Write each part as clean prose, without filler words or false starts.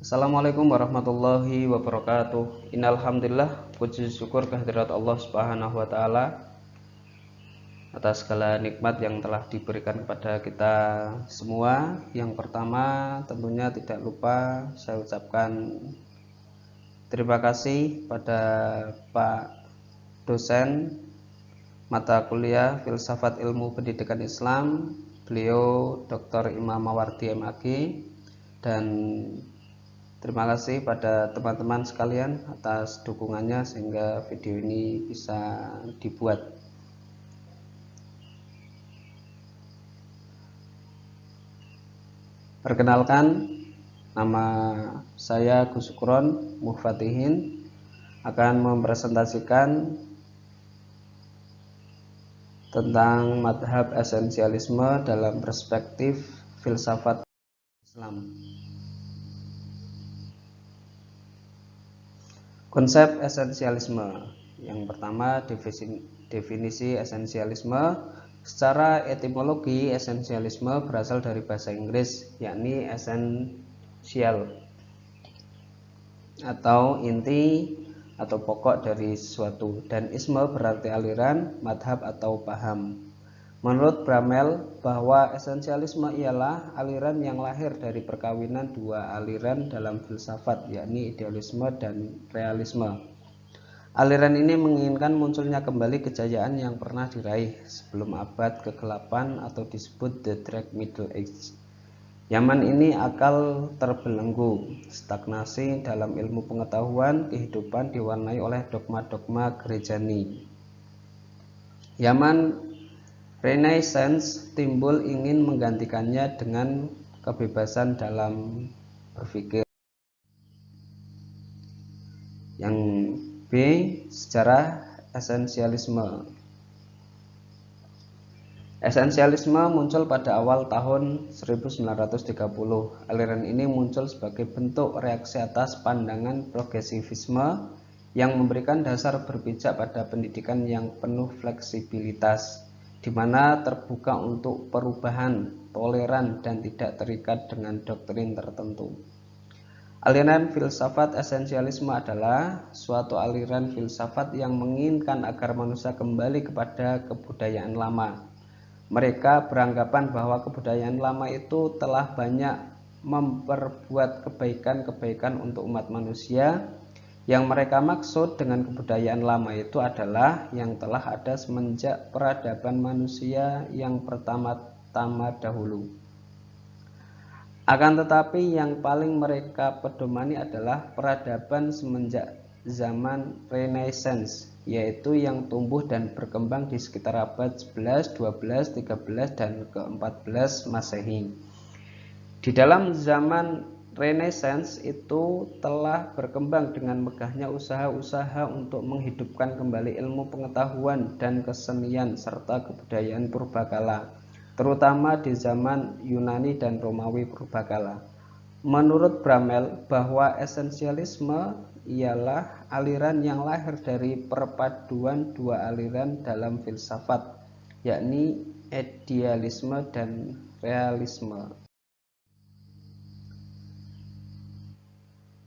Assalamualaikum warahmatullahi wabarakatuh. Innalhamdulillah, puji syukur kehadirat Allah Subhanahu wa taala atas segala nikmat yang telah diberikan kepada kita semua. Yang pertama, tentunya tidak lupa saya ucapkan terima kasih pada Pak dosen mata kuliah Filsafat Ilmu Pendidikan Islam, beliau Dr. Imam Mawardi MAG, dan terima kasih pada teman-teman sekalian atas dukungannya sehingga video ini bisa dibuat. Perkenalkan, nama saya Gus Sukron Muhfatihin akan mempresentasikan tentang madhab esensialisme dalam perspektif filsafat Islam. Konsep esensialisme. Yang pertama, definisi esensialisme. Secara etimologi, esensialisme berasal dari bahasa Inggris, yakni essential atau inti atau pokok dari sesuatu, dan isme berarti aliran, madhab atau paham. Menurut Bramel, bahwa esensialisme ialah aliran yang lahir dari perkawinan dua aliran dalam filsafat, yakni idealisme dan realisme. Aliran ini menginginkan munculnya kembali kejayaan yang pernah diraih sebelum abad ke-8 atau disebut The Dark Middle Age. Zaman ini akal terbelenggu, stagnasi dalam ilmu pengetahuan, kehidupan diwarnai oleh dogma-dogma gerejani. Zaman Renaissance timbul ingin menggantikannya dengan kebebasan dalam berpikir. Yang B, sejarah esensialisme. Esensialisme muncul pada awal tahun 1930. Aliran ini muncul sebagai bentuk reaksi atas pandangan progresivisme yang memberikan dasar berpijak pada pendidikan yang penuh fleksibilitas, di mana terbuka untuk perubahan, toleran, dan tidak terikat dengan doktrin tertentu. Aliran filsafat esensialisme adalah suatu aliran filsafat yang menginginkan agar manusia kembali kepada kebudayaan lama. Mereka beranggapan bahwa kebudayaan lama itu telah banyak memperbuat kebaikan-kebaikan untuk umat manusia. Yang mereka maksud dengan kebudayaan lama itu adalah yang telah ada semenjak peradaban manusia yang pertama-tama dahulu. Akan tetapi yang paling mereka pedomani adalah peradaban semenjak zaman Renaissance, yaitu yang tumbuh dan berkembang di sekitar abad 11, 12, 13, dan ke-14 Masehi. Di dalam zaman Renaissance itu telah berkembang dengan megahnya usaha-usaha untuk menghidupkan kembali ilmu pengetahuan dan kesenian serta kebudayaan purbakala, terutama di zaman Yunani dan Romawi purbakala. Menurut Bramel, bahwa esensialisme ialah aliran yang lahir dari perpaduan dua aliran dalam filsafat, yakni idealisme dan realisme.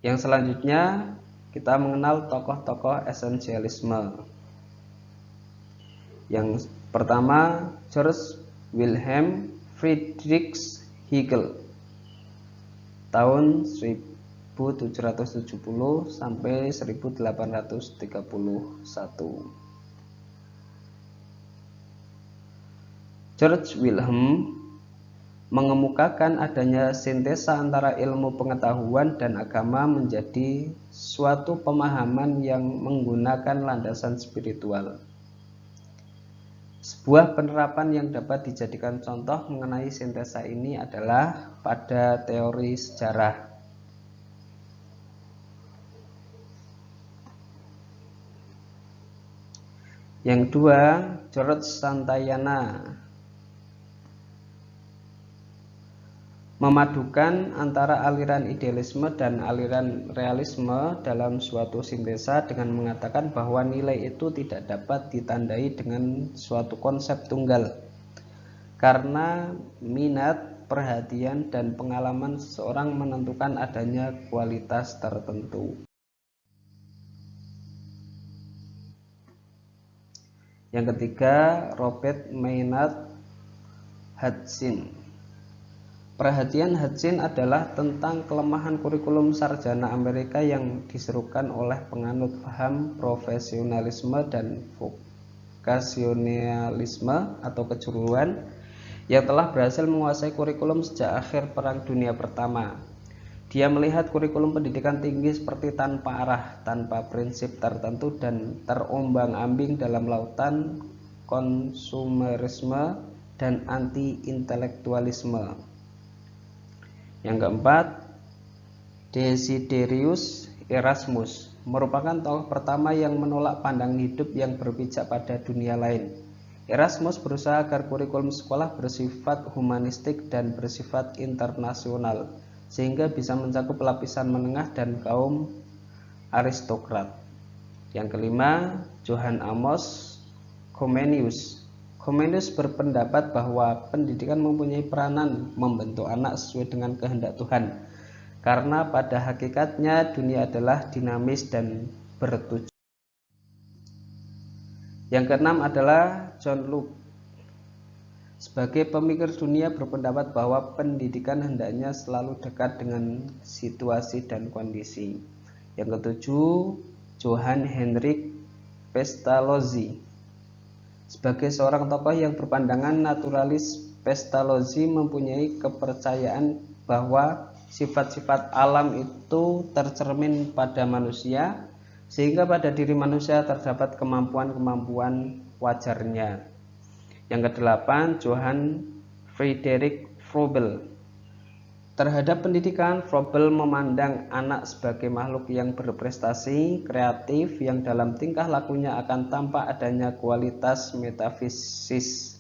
Yang selanjutnya kita mengenal tokoh-tokoh esensialisme. Yang pertama, George Wilhelm Friedrich Hegel, tahun 1770 sampai 1831. George Wilhelm mengemukakan adanya sintesa antara ilmu pengetahuan dan agama menjadi suatu pemahaman yang menggunakan landasan spiritual. Sebuah penerapan yang dapat dijadikan contoh mengenai sintesa ini adalah pada teori sejarah. Yang kedua, George Santayana memadukan antara aliran idealisme dan aliran realisme dalam suatu sintesa dengan mengatakan bahwa nilai itu tidak dapat ditandai dengan suatu konsep tunggal, karena minat, perhatian, dan pengalaman seseorang menentukan adanya kualitas tertentu. Yang ketiga, Robert Maynard Hutchins. Perhatian Hutchins adalah tentang kelemahan kurikulum sarjana Amerika yang diserukan oleh penganut paham profesionalisme dan vokasionalisme atau kejuruan yang telah berhasil menguasai kurikulum sejak akhir Perang Dunia Pertama. Dia melihat kurikulum pendidikan tinggi seperti tanpa arah, tanpa prinsip tertentu, dan terombang-ambing dalam lautan konsumerisme dan anti-intelektualisme. Yang keempat, Desiderius Erasmus merupakan tokoh pertama yang menolak pandangan hidup yang berpijak pada dunia lain. Erasmus berusaha agar kurikulum sekolah bersifat humanistik dan bersifat internasional, sehingga bisa mencakup lapisan menengah dan kaum aristokrat. Yang kelima, Johann Amos Comenius. Comenius berpendapat bahwa pendidikan mempunyai peranan membentuk anak sesuai dengan kehendak Tuhan, karena pada hakikatnya dunia adalah dinamis dan bertujuan. Yang keenam adalah John Locke. Sebagai pemikir dunia berpendapat bahwa pendidikan hendaknya selalu dekat dengan situasi dan kondisi. Yang ketujuh, Johann Heinrich Pestalozzi. Sebagai seorang tokoh yang berpandangan naturalis, Pestalozzi mempunyai kepercayaan bahwa sifat-sifat alam itu tercermin pada manusia, sehingga pada diri manusia terdapat kemampuan-kemampuan wajarnya. Yang kedelapan, Johann Friedrich Froebel. Terhadap pendidikan, Froebel memandang anak sebagai makhluk yang berprestasi, kreatif, yang dalam tingkah lakunya akan tampak adanya kualitas metafisis.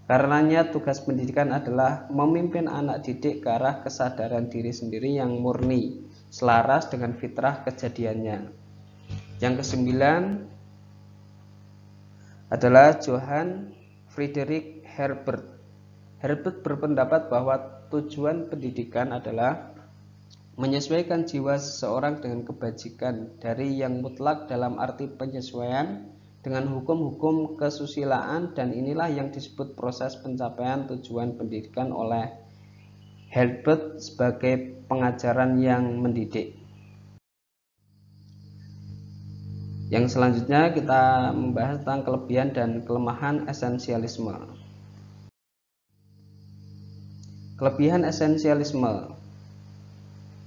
Karenanya tugas pendidikan adalah memimpin anak didik ke arah kesadaran diri sendiri yang murni, selaras dengan fitrah kejadiannya. Yang kesembilan adalah Johann Friedrich Herbert. Herbert berpendapat bahwa tujuan pendidikan adalah menyesuaikan jiwa seseorang dengan kebajikan dari yang mutlak dalam arti penyesuaian dengan hukum-hukum kesusilaan, dan inilah yang disebut proses pencapaian tujuan pendidikan oleh Herbert sebagai pengajaran yang mendidik. Yang selanjutnya kita membahas tentang kelebihan dan kelemahan esensialisme. Kelebihan esensialisme.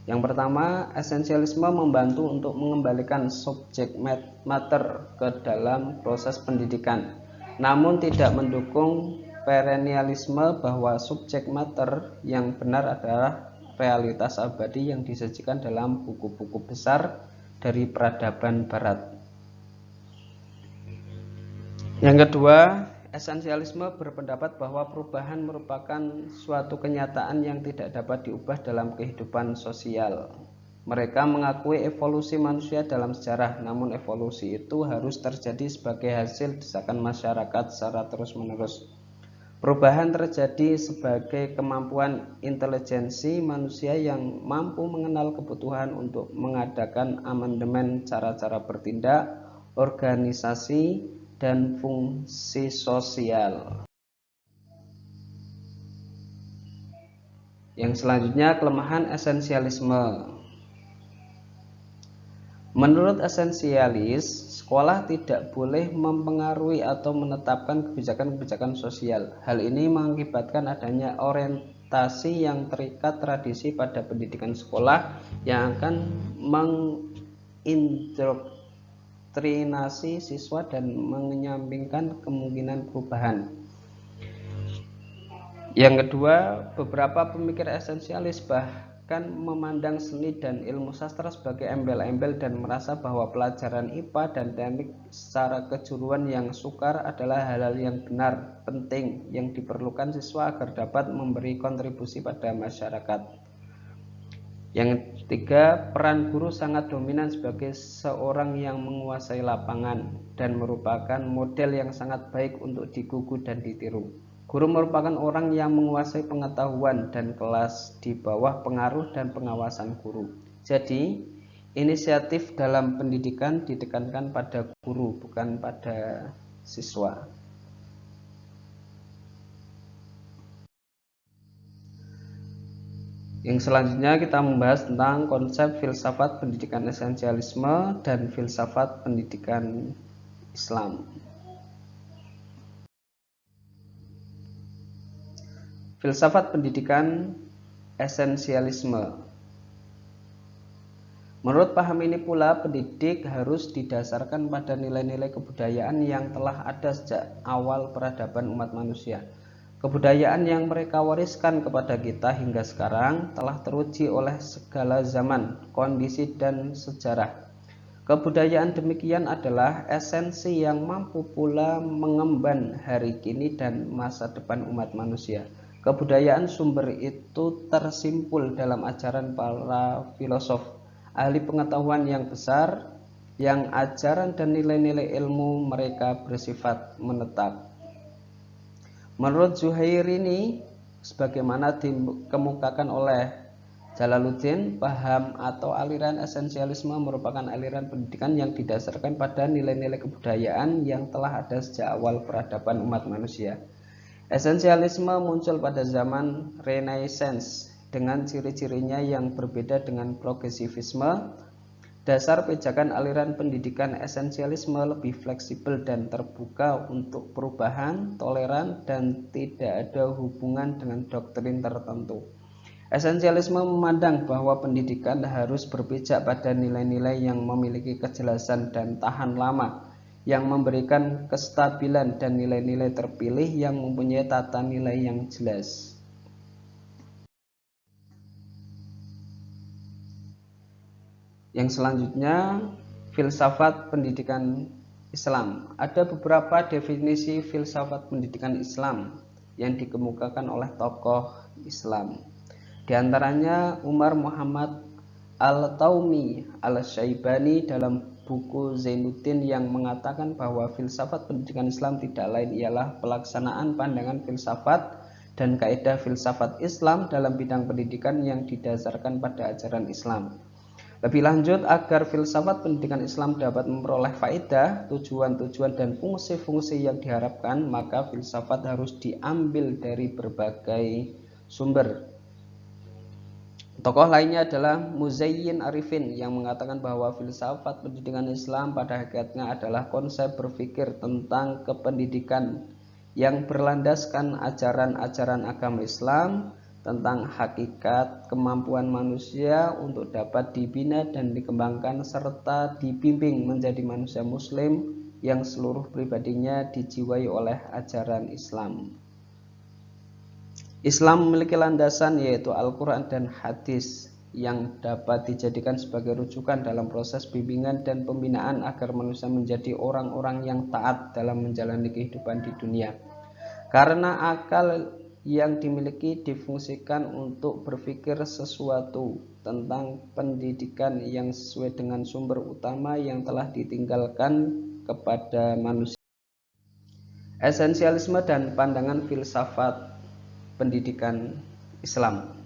Yang pertama, esensialisme membantu untuk mengembalikan subjek matter ke dalam proses pendidikan, namun tidak mendukung perennialisme bahwa subjek matter yang benar adalah realitas abadi yang disajikan dalam buku-buku besar dari peradaban barat. Yang kedua, esensialisme berpendapat bahwa perubahan merupakan suatu kenyataan yang tidak dapat diubah dalam kehidupan sosial. Mereka mengakui evolusi manusia dalam sejarah, namun evolusi itu harus terjadi sebagai hasil desakan masyarakat secara terus-menerus. Perubahan terjadi sebagai kemampuan intelijensi manusia yang mampu mengenal kebutuhan untuk mengadakan amandemen cara-cara bertindak, organisasi, dan fungsi sosial. Yang selanjutnya, kelemahan esensialisme. Menurut esensialis, sekolah tidak boleh mempengaruhi atau menetapkan kebijakan-kebijakan sosial. Hal ini mengakibatkan adanya orientasi yang terikat tradisi pada pendidikan sekolah yang akan mengindoktrinasi siswa dan menyampingkan kemungkinan perubahan. Yang kedua, beberapa pemikir esensialis bahkan memandang seni dan ilmu sastra sebagai embel-embel dan merasa bahwa pelajaran IPA dan teknik secara kejuruan yang sukar adalah hal-hal yang benar, penting, yang diperlukan siswa agar dapat memberi kontribusi pada masyarakat. Yang ketiga, peran guru sangat dominan sebagai seorang yang menguasai lapangan dan merupakan model yang sangat baik untuk digugu dan ditiru. Guru merupakan orang yang menguasai pengetahuan dan kelas di bawah pengaruh dan pengawasan guru. Jadi, inisiatif dalam pendidikan ditekankan pada guru, bukan pada siswa. Yang selanjutnya kita membahas tentang konsep filsafat pendidikan esensialisme dan filsafat pendidikan Islam. Filsafat pendidikan esensialisme. Menurut paham ini pula, pendidik harus didasarkan pada nilai-nilai kebudayaan yang telah ada sejak awal peradaban umat manusia. Kebudayaan yang mereka wariskan kepada kita hingga sekarang telah teruji oleh segala zaman, kondisi, dan sejarah. Kebudayaan demikian adalah esensi yang mampu pula mengemban hari kini dan masa depan umat manusia. Kebudayaan sumber itu tersimpul dalam ajaran para filosof, ahli pengetahuan yang besar, yang ajaran dan nilai-nilai ilmu mereka bersifat menetap. Menurut Zuhairini, sebagaimana dikemukakan oleh Jalaluddin, paham atau aliran esensialisme merupakan aliran pendidikan yang didasarkan pada nilai-nilai kebudayaan yang telah ada sejak awal peradaban umat manusia. Esensialisme muncul pada zaman Renaissance dengan ciri-cirinya yang berbeda dengan progresivisme. Dasar pijakan aliran pendidikan esensialisme lebih fleksibel dan terbuka untuk perubahan, toleran, dan tidak ada hubungan dengan doktrin tertentu. Esensialisme memandang bahwa pendidikan harus berpijak pada nilai-nilai yang memiliki kejelasan dan tahan lama, yang memberikan kestabilan, dan nilai-nilai terpilih yang mempunyai tata nilai yang jelas. Yang selanjutnya, filsafat pendidikan Islam. Ada beberapa definisi filsafat pendidikan Islam yang dikemukakan oleh tokoh Islam. Di antaranya Umar Muhammad Al-Taumi Al-Syaibani dalam buku Zainuddin yang mengatakan bahwa filsafat pendidikan Islam tidak lain ialah pelaksanaan pandangan filsafat dan kaidah filsafat Islam dalam bidang pendidikan yang didasarkan pada ajaran Islam. Lebih lanjut, agar filsafat pendidikan Islam dapat memperoleh faedah, tujuan-tujuan, dan fungsi-fungsi yang diharapkan, maka filsafat harus diambil dari berbagai sumber. Tokoh lainnya adalah Muzayyin Arifin yang mengatakan bahwa filsafat pendidikan Islam pada hakikatnya adalah konsep berpikir tentang kependidikan yang berlandaskan ajaran-ajaran agama Islam tentang hakikat kemampuan manusia untuk dapat dibina dan dikembangkan serta dibimbing menjadi manusia muslim yang seluruh pribadinya dijiwai oleh ajaran Islam. Islam memiliki landasan yaitu Al-Quran dan hadis yang dapat dijadikan sebagai rujukan dalam proses bimbingan dan pembinaan agar manusia menjadi orang-orang yang taat dalam menjalani kehidupan di dunia. Karena akal yang dimiliki difungsikan untuk berpikir sesuatu tentang pendidikan yang sesuai dengan sumber utama yang telah ditinggalkan kepada manusia. Esensialisme dan pandangan filsafat pendidikan Islam.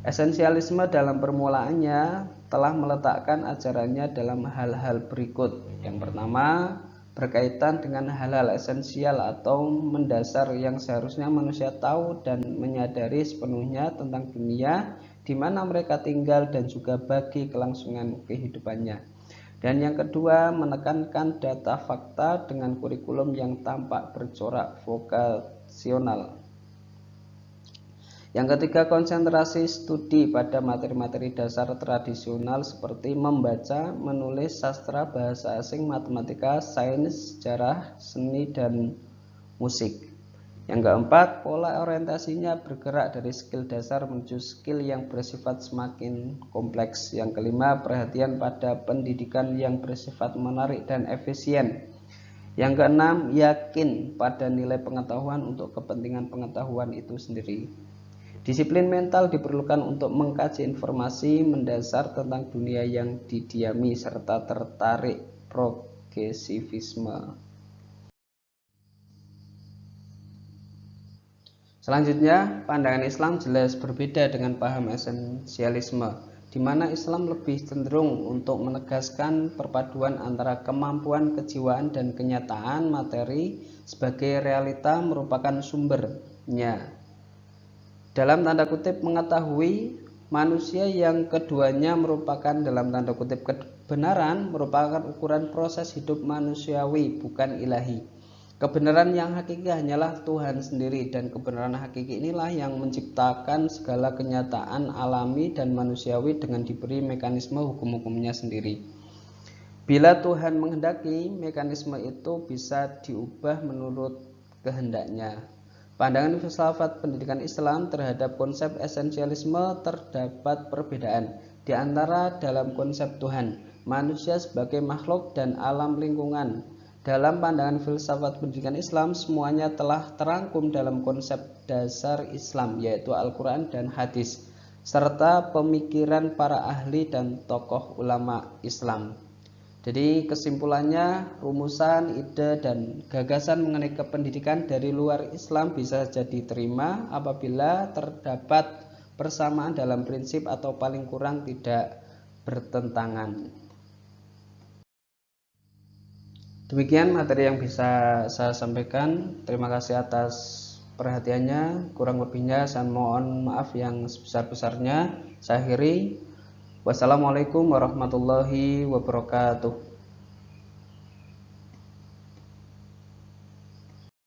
Esensialisme dalam permulaannya telah meletakkan ajarannya dalam hal-hal berikut. Yang pertama, berkaitan dengan hal-hal esensial atau mendasar yang seharusnya manusia tahu dan menyadari sepenuhnya tentang dunia di mana mereka tinggal dan juga bagi kelangsungan kehidupannya. Dan yang kedua, menekankan data fakta dengan kurikulum yang tampak bercorak vokasional. Yang ketiga, konsentrasi studi pada materi-materi dasar tradisional seperti membaca, menulis, sastra, bahasa asing, matematika, sains, sejarah, seni, dan musik. Yang keempat, pola orientasinya bergerak dari skill dasar menuju skill yang bersifat semakin kompleks. Yang kelima, perhatian pada pendidikan yang bersifat menarik dan efisien. Yang keenam, yakin pada nilai pengetahuan untuk kepentingan pengetahuan itu sendiri. Disiplin mental diperlukan untuk mengkaji informasi mendasar tentang dunia yang didiami serta tertarik progresivisme. Selanjutnya, pandangan Islam jelas berbeda dengan paham esensialisme, di mana Islam lebih cenderung untuk menegaskan perpaduan antara kemampuan kejiwaan dan kenyataan materi sebagai realita merupakan sumbernya. Dalam tanda kutip mengetahui manusia yang keduanya merupakan dalam tanda kutip kebenaran merupakan ukuran proses hidup manusiawi, bukan ilahi. Kebenaran yang hakiki hanyalah Tuhan sendiri, dan kebenaran hakiki inilah yang menciptakan segala kenyataan alami dan manusiawi dengan diberi mekanisme hukum-hukumnya sendiri. Bila Tuhan menghendaki, mekanisme itu bisa diubah menurut kehendaknya. Pandangan filsafat pendidikan Islam terhadap konsep esensialisme terdapat perbedaan di antara dalam konsep Tuhan, manusia sebagai makhluk, dan alam lingkungan. Dalam pandangan filsafat pendidikan Islam, semuanya telah terangkum dalam konsep dasar Islam, yaitu Al-Quran dan hadis, serta pemikiran para ahli dan tokoh ulama Islam. Jadi kesimpulannya, rumusan, ide, dan gagasan mengenai kependidikan dari luar Islam bisa saja diterima apabila terdapat persamaan dalam prinsip atau paling kurang tidak bertentangan. Demikian materi yang bisa saya sampaikan. Terima kasih atas perhatiannya. Kurang lebihnya saya mohon maaf yang sebesar-besarnya. Saya akhiri. Wassalamualaikum warahmatullahi wabarakatuh.